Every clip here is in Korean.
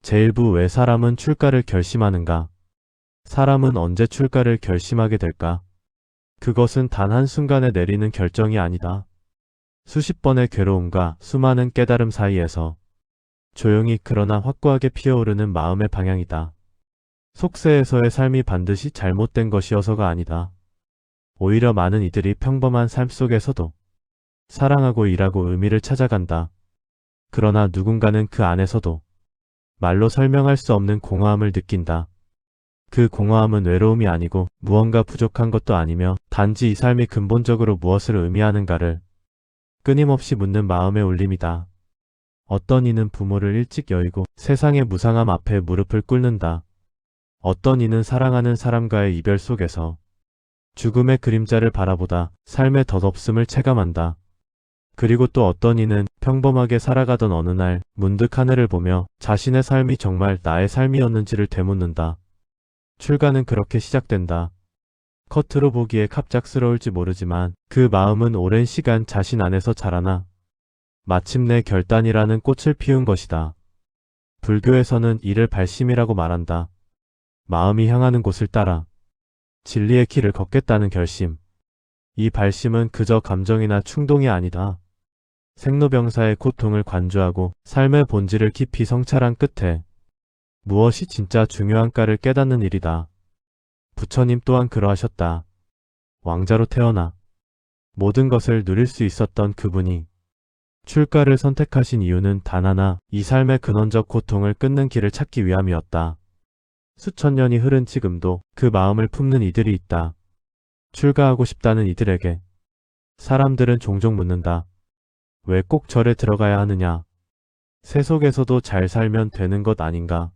제1부 왜 사람은 출가를 결심하는가? 사람은 언제 출가를 결심하게 될까? 그것은 단 한순간에 내리는 결정이 아니다. 수십 번의 괴로움과 수많은 깨달음 사이에서 조용히 그러나 확고하게 피어오르는 마음의 방향이다. 속세에서의 삶이 반드시 잘못된 것이어서가 아니다. 오히려 많은 이들이 평범한 삶 속에서도 사랑하고 일하고 의미를 찾아간다. 그러나 누군가는 그 안에서도 말로 설명할 수 없는 공허함을 느낀다. 그 공허함은 외로움이 아니고 무언가 부족한 것도 아니며 단지 이 삶이 근본적으로 무엇을 의미하는가를 끊임없이 묻는 마음의 울림이다. 어떤 이는 부모를 일찍 여의고 세상의 무상함 앞에 무릎을 꿇는다. 어떤 이는 사랑하는 사람과의 이별 속에서 죽음의 그림자를 바라보다 삶의 덧없음을 체감한다. 그리고 또 어떤 이는 평범하게 살아가던 어느 날 문득 하늘을 보며 자신의 삶이 정말 나의 삶이었는지를 되묻는다. 출가는 그렇게 시작된다. 겉으로 보기에 갑작스러울지 모르지만 그 마음은 오랜 시간 자신 안에서 자라나 마침내 결단이라는 꽃을 피운 것이다. 불교에서는 이를 발심이라고 말한다. 마음이 향하는 곳을 따라 진리의 길을 걷겠다는 결심. 이 발심은 그저 감정이나 충동이 아니다. 생로병사의 고통을 관조하고 삶의 본질을 깊이 성찰한 끝에 무엇이 진짜 중요한가를 깨닫는 일이다. 부처님 또한 그러하셨다. 왕자로 태어나 모든 것을 누릴 수 있었던 그분이 출가를 선택하신 이유는 단 하나, 이 삶의 근원적 고통을 끊는 길을 찾기 위함이었다. 수천 년이 흐른 지금도 그 마음을 품는 이들이 있다. 출가하고 싶다는 이들에게 사람들은 종종 묻는다. 왜 꼭 절에 들어가야 하느냐? 세속에서도 잘 살면 되는 것 아닌가?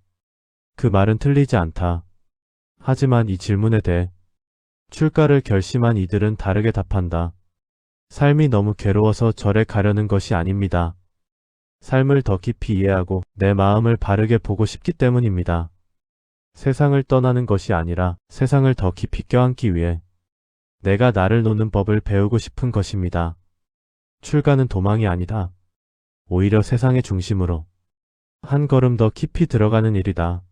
그 말은 틀리지 않다. 하지만 이 질문에 대해 출가를 결심한 이들은 다르게 답한다. 삶이 너무 괴로워서 절에 가려는 것이 아닙니다. 삶을 더 깊이 이해하고 내 마음을 바르게 보고 싶기 때문입니다. 세상을 떠나는 것이 아니라 세상을 더 깊이 껴안기 위해 내가 나를 놓는 법을 배우고 싶은 것입니다. 출가는 도망이 아니다. 오히려 세상의 중심으로 한 걸음 더 깊이 들어가는 일이다.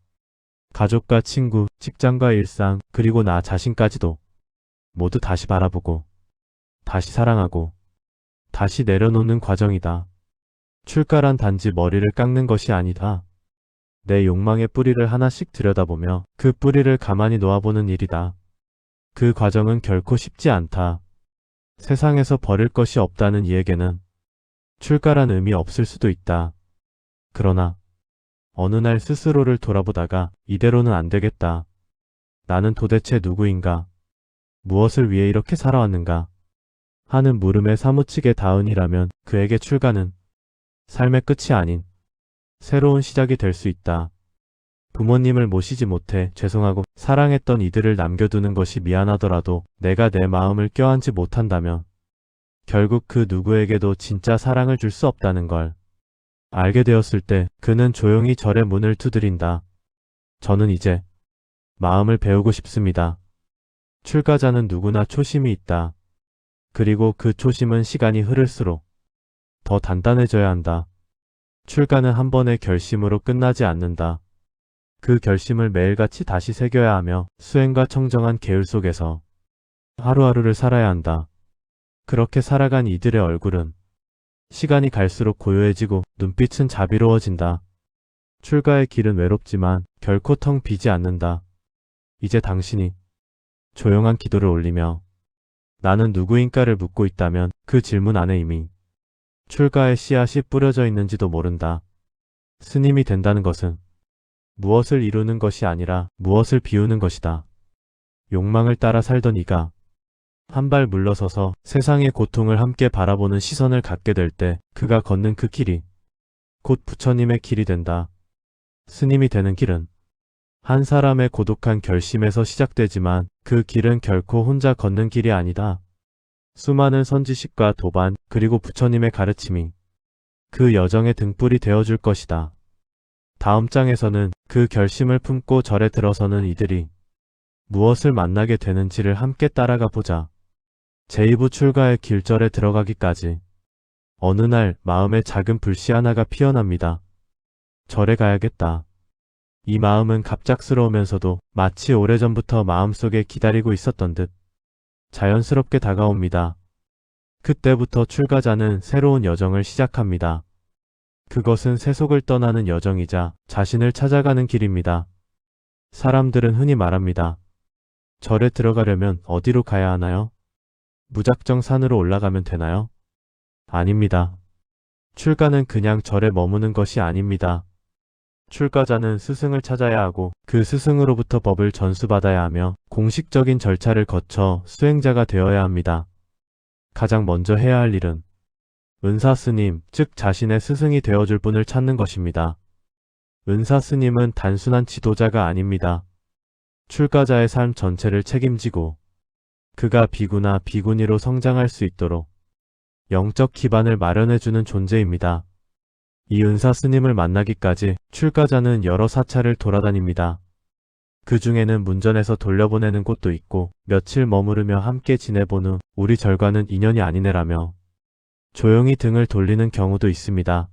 가족과 친구, 직장과 일상, 그리고 나 자신까지도 모두 다시 바라보고 다시 사랑하고 다시 내려놓는 과정이다. 출가란 단지 머리를 깎는 것이 아니다. 내 욕망의 뿌리를 하나씩 들여다보며 그 뿌리를 가만히 놓아보는 일이다. 그 과정은 결코 쉽지 않다. 세상에서 버릴 것이 없다는 이에게는 출가란 의미 없을 수도 있다. 그러나 어느 날 스스로를 돌아보다가 이대로는 안 되겠다. 나는 도대체 누구인가? 무엇을 위해 이렇게 살아왔는가? 하는 물음에 사무치게 닿으니라면 그에게 출가는 삶의 끝이 아닌 새로운 시작이 될 수 있다. 부모님을 모시지 못해 죄송하고 사랑했던 이들을 남겨두는 것이 미안하더라도 내가 내 마음을 껴안지 못한다면 결국 그 누구에게도 진짜 사랑을 줄 수 없다는 걸 알게 되었을 때 그는 조용히 절의 문을 두드린다. 저는 이제 마음을 배우고 싶습니다. 출가자는 누구나 초심이 있다. 그리고 그 초심은 시간이 흐를수록 더 단단해져야 한다. 출가는 한 번의 결심으로 끝나지 않는다. 그 결심을 매일같이 다시 새겨야 하며 수행과 청정한 계율 속에서 하루하루를 살아야 한다. 그렇게 살아간 이들의 얼굴은 시간이 갈수록 고요해지고 눈빛은 자비로워진다. 출가의 길은 외롭지만 결코 텅 비지 않는다. 이제 당신이 조용한 기도를 올리며 나는 누구인가를 묻고 있다면 그 질문 안에 이미 출가의 씨앗이 뿌려져 있는지도 모른다. 스님이 된다는 것은 무엇을 이루는 것이 아니라 무엇을 비우는 것이다. 욕망을 따라 살던 이가 한 발 물러서서 세상의 고통을 함께 바라보는 시선을 갖게 될 때 그가 걷는 그 길이 곧 부처님의 길이 된다. 스님이 되는 길은 한 사람의 고독한 결심에서 시작되지만 그 길은 결코 혼자 걷는 길이 아니다. 수많은 선지식과 도반 그리고 부처님의 가르침이 그 여정의 등불이 되어줄 것이다. 다음 장에서는 그 결심을 품고 절에 들어서는 이들이 무엇을 만나게 되는지를 함께 따라가 보자. 제2부 출가의 길절에 들어가기까지 어느 날 마음에 작은 불씨 하나가 피어납니다. 절에 가야겠다. 이 마음은 갑작스러우면서도 마치 오래전부터 마음속에 기다리고 있었던 듯 자연스럽게 다가옵니다. 그때부터 출가자는 새로운 여정을 시작합니다. 그것은 세속을 떠나는 여정이자 자신을 찾아가는 길입니다. 사람들은 흔히 말합니다. 절에 들어가려면 어디로 가야 하나요? 무작정 산으로 올라가면 되나요? 아닙니다. 출가는 그냥 절에 머무는 것이 아닙니다. 출가자는 스승을 찾아야 하고 그 스승으로부터 법을 전수받아야 하며 공식적인 절차를 거쳐 수행자가 되어야 합니다. 가장 먼저 해야 할 일은 은사스님, 즉 자신의 스승이 되어줄 분을 찾는 것입니다. 은사스님은 단순한 지도자가 아닙니다. 출가자의 삶 전체를 책임지고 그가 비구나 비구니로 성장할 수 있도록 영적 기반을 마련해주는 존재입니다. 이 은사스님을 만나기까지 출가자는 여러 사찰을 돌아다닙니다. 그 중에는 문전에서 돌려보내는 곳도 있고 며칠 머무르며 함께 지내본 후 우리 절과는 인연이 아니네라며 조용히 등을 돌리는 경우도 있습니다.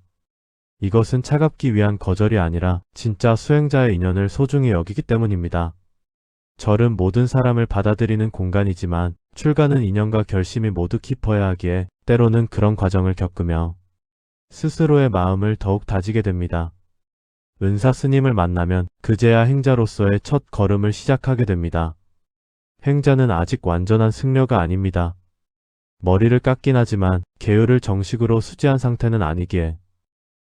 이것은 차갑기 위한 거절이 아니라 진짜 수행자의 인연을 소중히 여기기 때문입니다. 절은 모든 사람을 받아들이는 공간이지만 출가는 인연과 결심이 모두 깊어야 하기에 때로는 그런 과정을 겪으며 스스로의 마음을 더욱 다지게 됩니다. 은사 스님을 만나면 그제야 행자로서의 첫 걸음을 시작하게 됩니다. 행자는 아직 완전한 승려가 아닙니다. 머리를 깎긴 하지만 계율을 정식으로 수지한 상태는 아니기에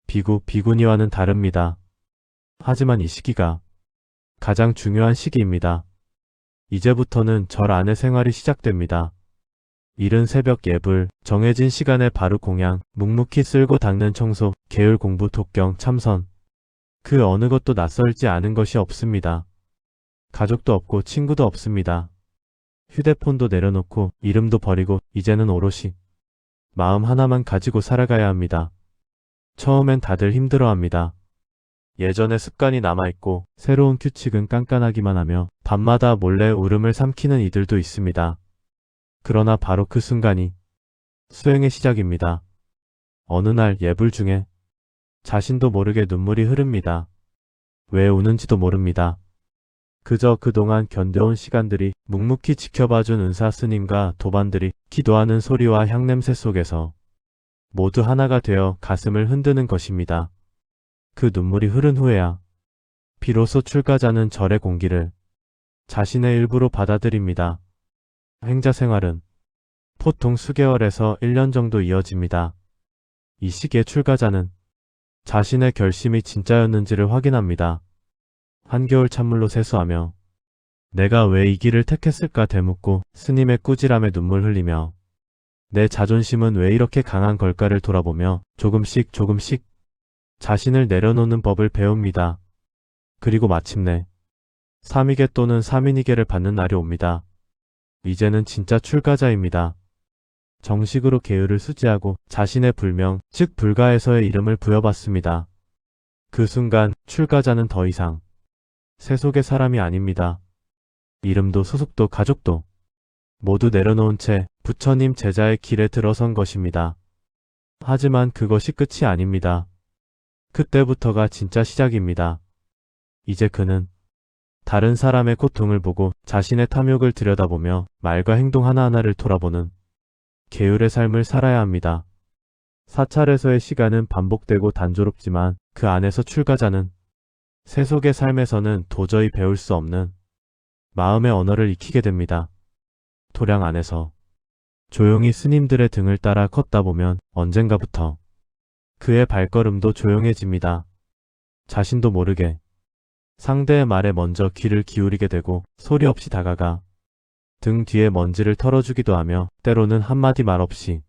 비구, 비구니와는 다릅니다. 하지만 이 시기가 가장 중요한 시기입니다. 이제부터는 절 안의 생활이 시작됩니다. 이른 새벽 예불, 정해진 시간에 바로 공양, 묵묵히 쓸고 닦는 청소, 계율 공부, 독경, 참선. 그 어느 것도 낯설지 않은 것이 없습니다. 가족도 없고 친구도 없습니다. 휴대폰도 내려놓고 이름도 버리고 이제는 오롯이 마음 하나만 가지고 살아가야 합니다. 처음엔 다들 힘들어합니다. 예전의 습관이 남아있고 새로운 규칙은 깐깐하기만 하며 밤마다 몰래 울음을 삼키는 이들도 있습니다. 그러나 바로 그 순간이 수행의 시작입니다. 어느 날 예불 중에 자신도 모르게 눈물이 흐릅니다. 왜 우는지도 모릅니다. 그저 그동안 견뎌온 시간들이 묵묵히 지켜봐준 은사 스님과 도반들이 기도하는 소리와 향냄새 속에서 모두 하나가 되어 가슴을 흔드는 것입니다. 그 눈물이 흐른 후에야 비로소 출가자는 절의 공기를 자신의 일부로 받아들입니다. 행자 생활은 보통 수개월에서 1년 정도 이어집니다. 이 시기에 출가자는 자신의 결심이 진짜였는지를 확인합니다. 한겨울 찬물로 세수하며 내가 왜 이 길을 택했을까 되묻고 스님의 꾸지람에 눈물 흘리며 내 자존심은 왜 이렇게 강한 걸까를 돌아보며 조금씩 자신을 내려놓는 법을 배웁니다. 그리고 마침내 삼위계 또는 삼인위계를 받는 날이 옵니다. 이제는 진짜 출가자입니다. 정식으로 계율을 수지하고 자신의 불명, 즉 불가에서의 이름을 부여받습니다. 그 순간 출가자는 더 이상 세속의 사람이 아닙니다. 이름도 소속도 가족도 모두 내려놓은 채 부처님 제자의 길에 들어선 것입니다. 하지만 그것이 끝이 아닙니다. 그때부터가 진짜 시작입니다. 이제 그는 다른 사람의 고통을 보고 자신의 탐욕을 들여다보며 말과 행동 하나하나를 돌아보는 계율의 삶을 살아야 합니다. 사찰에서의 시간은 반복되고 단조롭지만 그 안에서 출가자는 세속의 삶에서는 도저히 배울 수 없는 마음의 언어를 익히게 됩니다. 도량 안에서 조용히 스님들의 등을 따라 걷다 보면 언젠가부터 그의 발걸음도 조용해집니다. 자신도 모르게 상대의 말에 먼저 귀를 기울이게 되고 소리 없이 다가가 등 뒤에 먼지를 털어주기도 하며 때로는 한마디 말 없이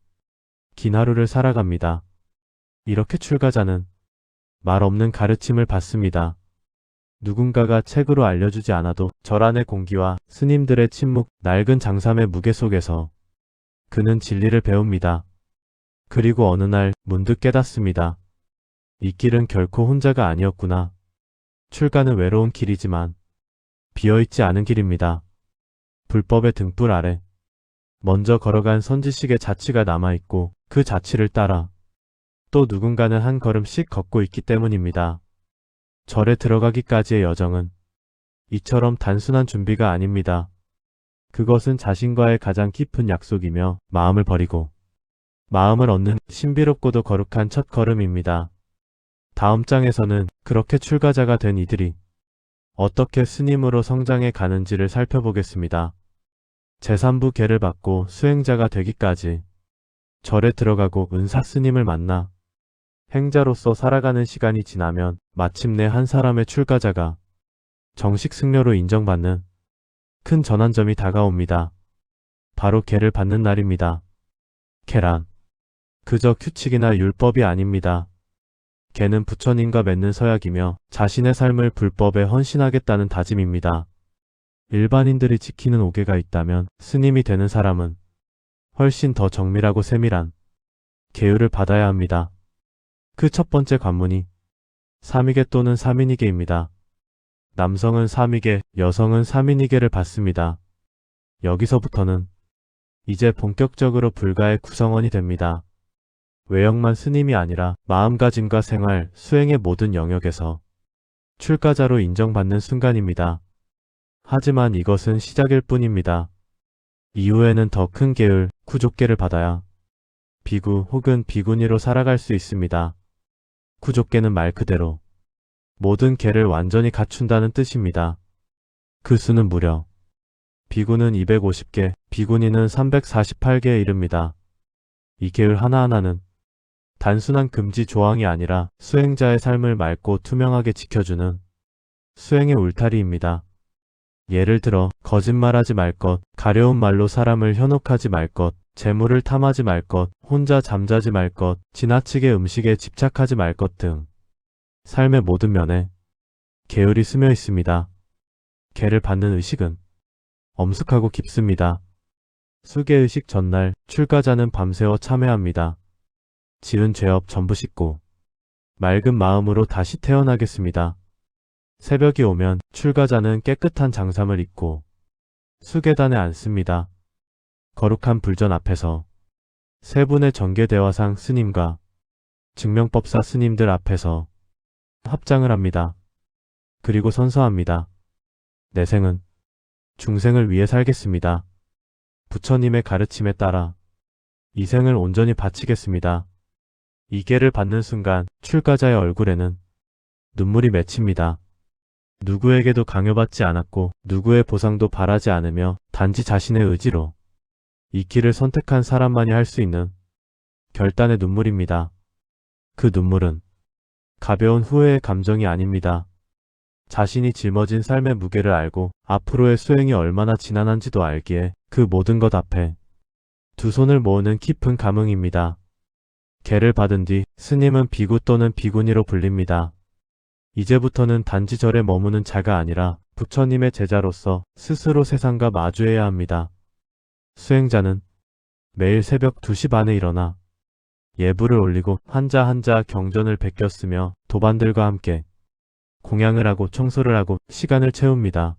긴 하루를 살아갑니다. 이렇게 출가자는 말 없는 가르침을 받습니다. 누군가가 책으로 알려주지 않아도 절 안의 공기와 스님들의 침묵, 낡은 장삼의 무게 속에서 그는 진리를 배웁니다. 그리고 어느 날 문득 깨닫습니다. 이 길은 결코 혼자가 아니었구나. 출가는 외로운 길이지만 비어있지 않은 길입니다. 불법의 등불 아래 먼저 걸어간 선지식의 자취가 남아있고 그 자취를 따라 또 누군가는 한 걸음씩 걷고 있기 때문입니다. 절에 들어가기까지의 여정은 이처럼 단순한 준비가 아닙니다. 그것은 자신과의 가장 깊은 약속이며 마음을 버리고 마음을 얻는 신비롭고도 거룩한 첫 걸음입니다. 다음 장에서는 그렇게 출가자가 된 이들이 어떻게 스님으로 성장해 가는지를 살펴보겠습니다. 제3부 계를 받고 수행자가 되기까지 절에 들어가고 은사 스님을 만나 행자로서 살아가는 시간이 지나면 마침내 한 사람의 출가자가 정식 승려로 인정받는 큰 전환점이 다가옵니다. 바로 계를 받는 날입니다. 계란. 그저 규칙이나 율법이 아닙니다. 계는 부처님과 맺는 서약이며 자신의 삶을 불법에 헌신하겠다는 다짐입니다. 일반인들이 지키는 오계가 있다면 스님이 되는 사람은 훨씬 더 정밀하고 세밀한 계율을 받아야 합니다. 그 첫 번째 관문이 삼위계 또는 삼인위계입니다. 남성은 삼위계, 여성은 삼인위계를 받습니다. 여기서부터는 이제 본격적으로 불가의 구성원이 됩니다. 외형만 스님이 아니라 마음가짐과 생활, 수행의 모든 영역에서 출가자로 인정받는 순간입니다. 하지만 이것은 시작일 뿐입니다. 이후에는 더 큰 계율, 구족계를 받아야 비구 혹은 비구니로 살아갈 수 있습니다. 구족계는 말 그대로 모든 계를 완전히 갖춘다는 뜻입니다. 그 수는 무려 비구는 250개, 비구니는 348개에 이릅니다. 이 계율 하나하나는 단순한 금지 조항이 아니라 수행자의 삶을 맑고 투명하게 지켜주는 수행의 울타리입니다. 예를 들어 거짓말하지 말 것, 가려운 말로 사람을 현혹하지 말 것, 재물을 탐하지 말 것, 혼자 잠자지 말 것, 지나치게 음식에 집착하지 말 것 등 삶의 모든 면에 계율이 스며 있습니다. 계를 받는 의식은 엄숙하고 깊습니다. 수계의식 전날 출가자는 밤새워 참회합니다. 지은 죄업 전부 씻고 맑은 마음으로 다시 태어나겠습니다. 새벽이 오면 출가자는 깨끗한 장삼을 입고 수계단에 앉습니다. 거룩한 불전 앞에서 세 분의 정계대화상 스님과 증명법사 스님들 앞에서 합장을 합니다. 그리고 선서합니다. 내 생은 중생을 위해 살겠습니다. 부처님의 가르침에 따라 이 생을 온전히 바치겠습니다. 이 계를 받는 순간 출가자의 얼굴에는 눈물이 맺힙니다. 누구에게도 강요받지 않았고 누구의 보상도 바라지 않으며 단지 자신의 의지로 이 길을 선택한 사람만이 할 수 있는 결단의 눈물입니다. 그 눈물은 가벼운 후회의 감정이 아닙니다. 자신이 짊어진 삶의 무게를 알고 앞으로의 수행이 얼마나 지난한지도 알기에 그 모든 것 앞에 두 손을 모으는 깊은 감흥입니다. 계를 받은 뒤 스님은 비구 또는 비구니로 불립니다. 이제부터는 단지 절에 머무는 자가 아니라 부처님의 제자로서 스스로 세상과 마주해야 합니다. 수행자는 매일 새벽 2시 반에 일어나 예불을 올리고 한자 한자 경전을 베꼈으며 도반들과 함께 공양을 하고 청소를 하고 시간을 채웁니다.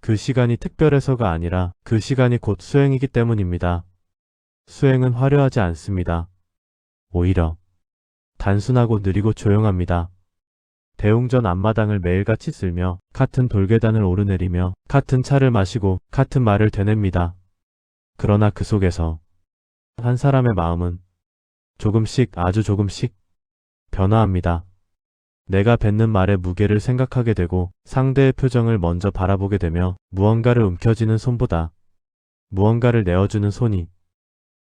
그 시간이 특별해서가 아니라 그 시간이 곧 수행이기 때문입니다. 수행은 화려하지 않습니다. 오히려 단순하고 느리고 조용합니다. 대웅전 앞마당을 매일같이 쓸며 같은 돌계단을 오르내리며 같은 차를 마시고 같은 말을 되냅니다. 그러나 그 속에서 한 사람의 마음은 조금씩 아주 조금씩 변화합니다. 내가 뱉는 말의 무게를 생각하게 되고 상대의 표정을 먼저 바라보게 되며 무언가를 움켜쥐는 손보다 무언가를 내어주는 손이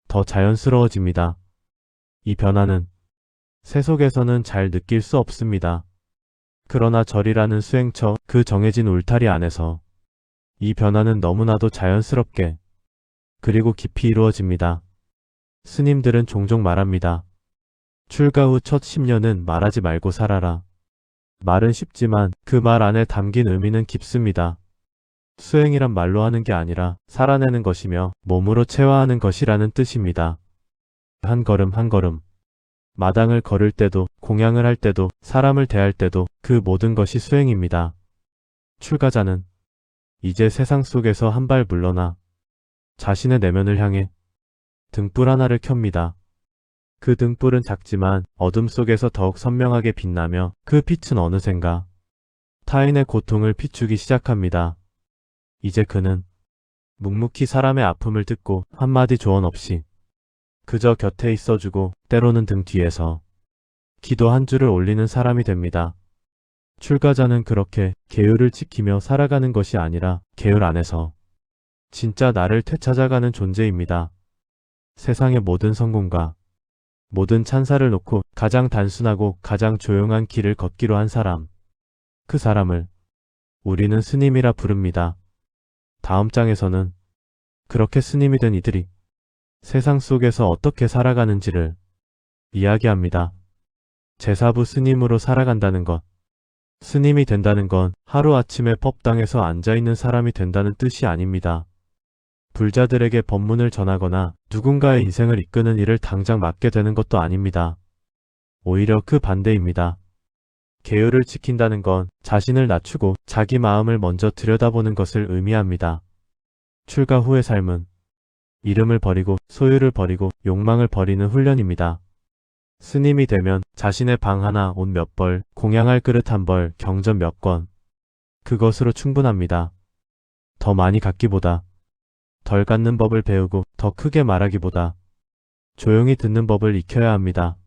더 자연스러워집니다. 이 변화는 세속에서는 잘 느낄 수 없습니다. 그러나 절이라는 수행처 그 정해진 울타리 안에서 이 변화는 너무나도 자연스럽게 그리고 깊이 이루어집니다. 스님들은 종종 말합니다. 출가 후 첫 10년은 말하지 말고 살아라. 말은 쉽지만 그 말 안에 담긴 의미는 깊습니다. 수행이란 말로 하는 게 아니라 살아내는 것이며 몸으로 체화하는 것이라는 뜻입니다. 한 걸음 한 걸음 마당을 걸을 때도 공양을 할 때도 사람을 대할 때도 그 모든 것이 수행입니다. 출가자는 이제 세상 속에서 한 발 물러나 자신의 내면을 향해 등불 하나를 켭니다. 그 등불은 작지만 어둠 속에서 더욱 선명하게 빛나며 그 빛은 어느샌가 타인의 고통을 비추기 시작합니다. 이제 그는 묵묵히 사람의 아픔을 듣고 한마디 조언 없이 그저 곁에 있어주고 때로는 등 뒤에서 기도 한 줄을 올리는 사람이 됩니다. 출가자는 그렇게 계율을 지키며 살아가는 것이 아니라 계율 안에서 진짜 나를 되찾아가는 존재입니다. 세상의 모든 성공과 모든 찬사를 놓고 가장 단순하고 가장 조용한 길을 걷기로 한 사람. 그 사람을 우리는 스님이라 부릅니다. 다음 장에서는 그렇게 스님이 된 이들이 세상 속에서 어떻게 살아가는지를 이야기합니다. 제사부 스님으로 살아간다는 것. 스님이 된다는 건 하루아침에 법당에서 앉아있는 사람이 된다는 뜻이 아닙니다. 불자들에게 법문을 전하거나 누군가의 인생을 이끄는 일을 당장 맡게 되는 것도 아닙니다. 오히려 그 반대입니다. 계율을 지킨다는 건 자신을 낮추고 자기 마음을 먼저 들여다보는 것을 의미합니다. 출가 후의 삶은 이름을 버리고 소유를 버리고 욕망을 버리는 훈련입니다. 스님이 되면 자신의 방 하나, 옷 몇 벌, 공양할 그릇 한 벌, 경전 몇 권. 그것으로 충분합니다. 더 많이 갖기보다 덜 갖는 법을 배우고 더 크게 말하기보다 조용히 듣는 법을 익혀야 합니다.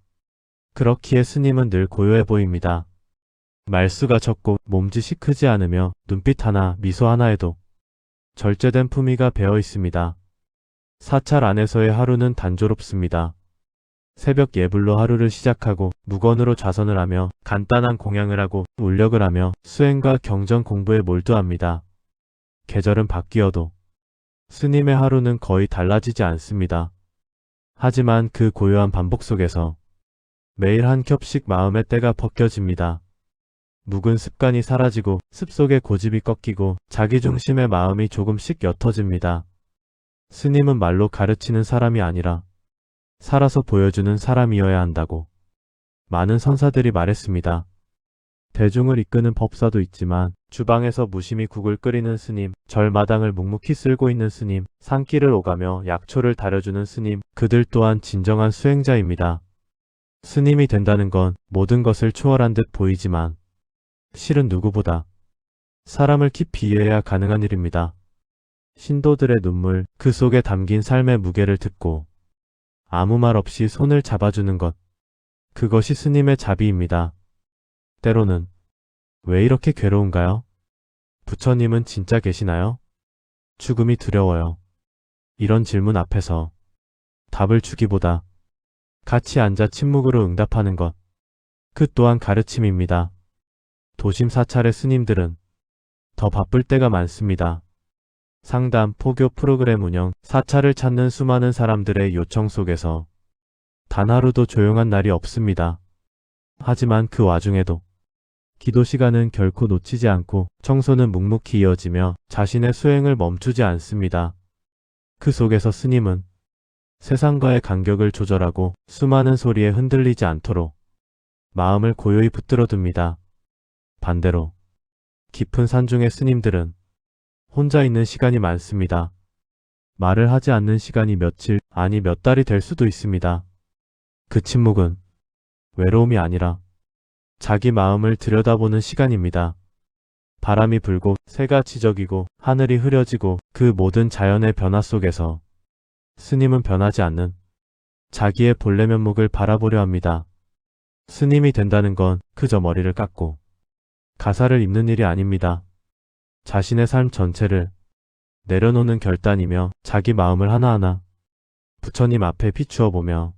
그렇기에 스님은 늘 고요해 보입니다. 말수가 적고 몸짓이 크지 않으며 눈빛 하나, 미소 하나에도 절제된 품위가 배어 있습니다. 사찰 안에서의 하루는 단조롭습니다. 새벽 예불로 하루를 시작하고 묵언으로 좌선을 하며 간단한 공양을 하고 울력을 하며 수행과 경전 공부에 몰두합니다. 계절은 바뀌어도 스님의 하루는 거의 달라지지 않습니다. 하지만 그 고요한 반복 속에서 매일 한 겹씩 마음의 때가 벗겨집니다. 묵은 습관이 사라지고 습속의 고집이 꺾이고 자기중심의 마음이 조금씩 옅어집니다. 스님은 말로 가르치는 사람이 아니라 살아서 보여주는 사람이어야 한다고 많은 선사들이 말했습니다. 대중을 이끄는 법사도 있지만 주방에서 무심히 국을 끓이는 스님, 절마당을 묵묵히 쓸고 있는 스님, 산길을 오가며 약초를 다려주는 스님, 그들 또한 진정한 수행자입니다. 스님이 된다는 건 모든 것을 초월한 듯 보이지만 실은 누구보다 사람을 깊이 이해해야 가능한 일입니다. 신도들의 눈물, 그 속에 담긴 삶의 무게를 듣고 아무 말 없이 손을 잡아주는 것. 그것이 스님의 자비입니다. 때로는 왜 이렇게 괴로운가요? 부처님은 진짜 계시나요? 죽음이 두려워요. 이런 질문 앞에서 답을 주기보다 같이 앉아 침묵으로 응답하는 것. 그 또한 가르침입니다. 도심 사찰의 스님들은 더 바쁠 때가 많습니다. 상담, 포교 프로그램 운영, 사찰을 찾는 수많은 사람들의 요청 속에서 단 하루도 조용한 날이 없습니다. 하지만 그 와중에도 기도 시간은 결코 놓치지 않고 청소는 묵묵히 이어지며 자신의 수행을 멈추지 않습니다. 그 속에서 스님은 세상과의 간격을 조절하고 수많은 소리에 흔들리지 않도록 마음을 고요히 붙들어둡니다. 반대로 깊은 산중의 스님들은 혼자 있는 시간이 많습니다. 말을 하지 않는 시간이 며칠, 아니 몇 달이 될 수도 있습니다. 그 침묵은 외로움이 아니라 자기 마음을 들여다보는 시간입니다. 바람이 불고 새가 지저귀고 하늘이 흐려지고 그 모든 자연의 변화 속에서 스님은 변하지 않는 자기의 본래 면목을 바라보려 합니다. 스님이 된다는 건 그저 머리를 깎고 가사를 입는 일이 아닙니다. 자신의 삶 전체를 내려놓는 결단이며 자기 마음을 하나하나 부처님 앞에 비추어 보며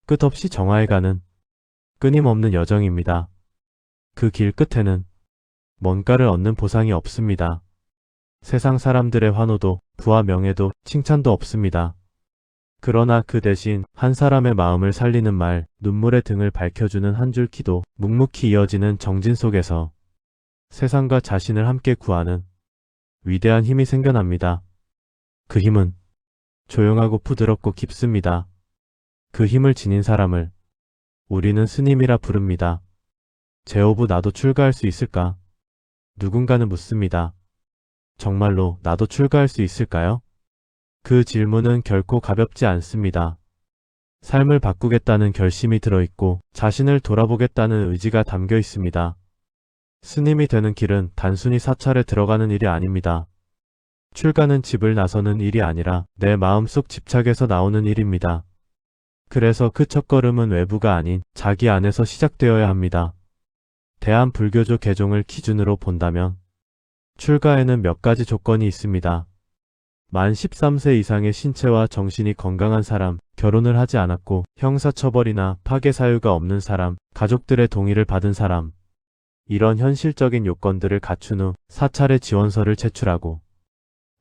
끝없이 정화해가는 끊임없는 여정입니다. 그 길 끝에는 뭔가를 얻는 보상이 없습니다. 세상 사람들의 환호도 부와 명예도 칭찬도 없습니다. 그러나 그 대신 한 사람의 마음을 살리는 말, 눈물의 등을 밝혀주는 한 줄 기도, 묵묵히 이어지는 정진 속에서 세상과 자신을 함께 구하는 위대한 힘이 생겨납니다. 그 힘은 조용하고 부드럽고 깊습니다. 그 힘을 지닌 사람을 우리는 스님이라 부릅니다. 제오부 나도 출가할 수 있을까? 누군가는 묻습니다. 정말로 나도 출가할 수 있을까요? 그 질문은 결코 가볍지 않습니다. 삶을 바꾸겠다는 결심이 들어있고 자신을 돌아보겠다는 의지가 담겨 있습니다. 스님이 되는 길은 단순히 사찰에 들어가는 일이 아닙니다. 출가는 집을 나서는 일이 아니라 내 마음속 집착에서 나오는 일입니다. 그래서 그 첫걸음은 외부가 아닌 자기 안에서 시작되어야 합니다. 대한불교조 개종을 기준으로 본다면 출가에는 몇 가지 조건이 있습니다. 만 13세 이상의 신체와 정신이 건강한 사람, 결혼을 하지 않았고 형사처벌이나 파괴 사유가 없는 사람, 가족들의 동의를 받은 사람. 이런 현실적인 요건들을 갖춘 후 사찰의 지원서를 제출하고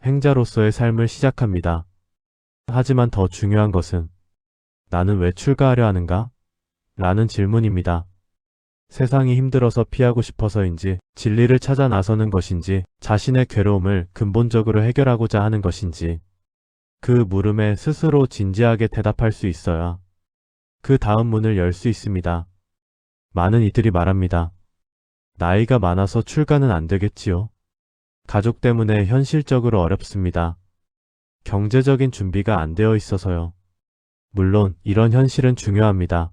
행자로서의 삶을 시작합니다. 하지만 더 중요한 것은 나는 왜 출가하려 하는가? 라는 질문입니다. 세상이 힘들어서 피하고 싶어서인지, 진리를 찾아 나서는 것인지, 자신의 괴로움을 근본적으로 해결하고자 하는 것인지, 그 물음에 스스로 진지하게 대답할 수 있어야 그 다음 문을 열 수 있습니다. 많은 이들이 말합니다. 나이가 많아서 출가는 안 되겠지요. 가족 때문에 현실적으로 어렵습니다. 경제적인 준비가 안 되어 있어서요. 물론 이런 현실은 중요합니다.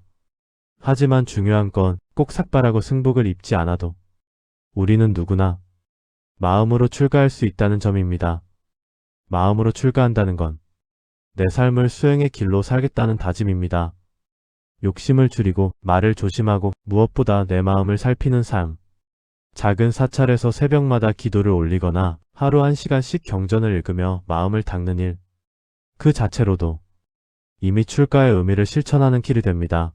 하지만 중요한 건 꼭 삭발하고 승복을 입지 않아도 우리는 누구나 마음으로 출가할 수 있다는 점입니다. 마음으로 출가한다는 건 내 삶을 수행의 길로 살겠다는 다짐입니다. 욕심을 줄이고 말을 조심하고 무엇보다 내 마음을 살피는 삶. 작은 사찰에서 새벽마다 기도를 올리거나 하루 1시간씩 경전을 읽으며 마음을 닦는 일. 그 자체로도 이미 출가의 의미를 실천하는 길이 됩니다.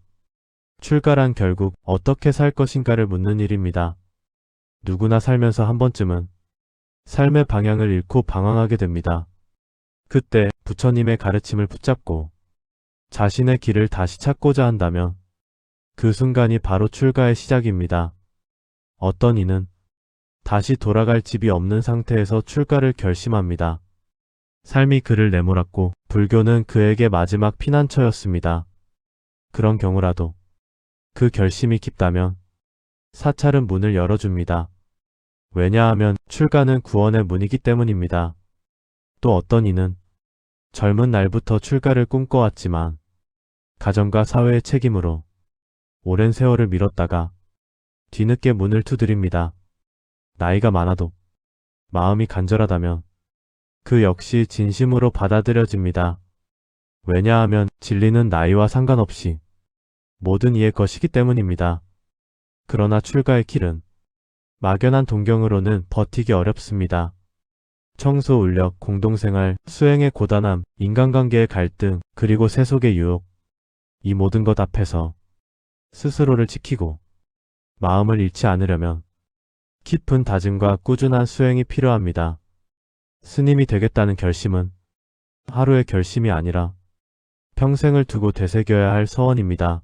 출가란 결국 어떻게 살 것인가를 묻는 일입니다. 누구나 살면서 한 번쯤은 삶의 방향을 잃고 방황하게 됩니다. 그때 부처님의 가르침을 붙잡고 자신의 길을 다시 찾고자 한다면 그 순간이 바로 출가의 시작입니다. 어떤 이는 다시 돌아갈 집이 없는 상태에서 출가를 결심합니다. 삶이 그를 내몰았고 불교는 그에게 마지막 피난처였습니다. 그런 경우라도 그 결심이 깊다면 사찰은 문을 열어줍니다. 왜냐하면 출가는 구원의 문이기 때문입니다. 또 어떤 이는 젊은 날부터 출가를 꿈꿔왔지만 가정과 사회의 책임으로 오랜 세월을 미뤘다가 뒤늦게 문을 두드립니다. 나이가 많아도 마음이 간절하다면 그 역시 진심으로 받아들여집니다. 왜냐하면 진리는 나이와 상관없이 모든 이의 것이기 때문입니다. 그러나 출가의 길은 막연한 동경으로는 버티기 어렵습니다. 청소 울력, 공동생활, 수행의 고단함, 인간관계의 갈등, 그리고 세속의 유혹. 이 모든 것 앞에서 스스로를 지키고 마음을 잃지 않으려면 깊은 다짐과 꾸준한 수행이 필요합니다. 스님이 되겠다는 결심은 하루의 결심이 아니라 평생을 두고 되새겨야 할 서원입니다.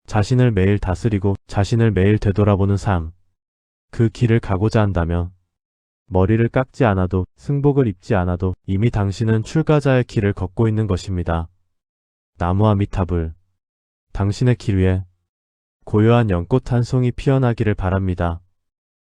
자신을 매일 다스리고 자신을 매일 되돌아보는 삶. 그 길을 가고자 한다면 머리를 깎지 않아도 승복을 입지 않아도 이미 당신은 출가자의 길을 걷고 있는 것입니다. 나무아미타불. 당신의 길 위에 고요한 연꽃 한 송이 피어나기를 바랍니다.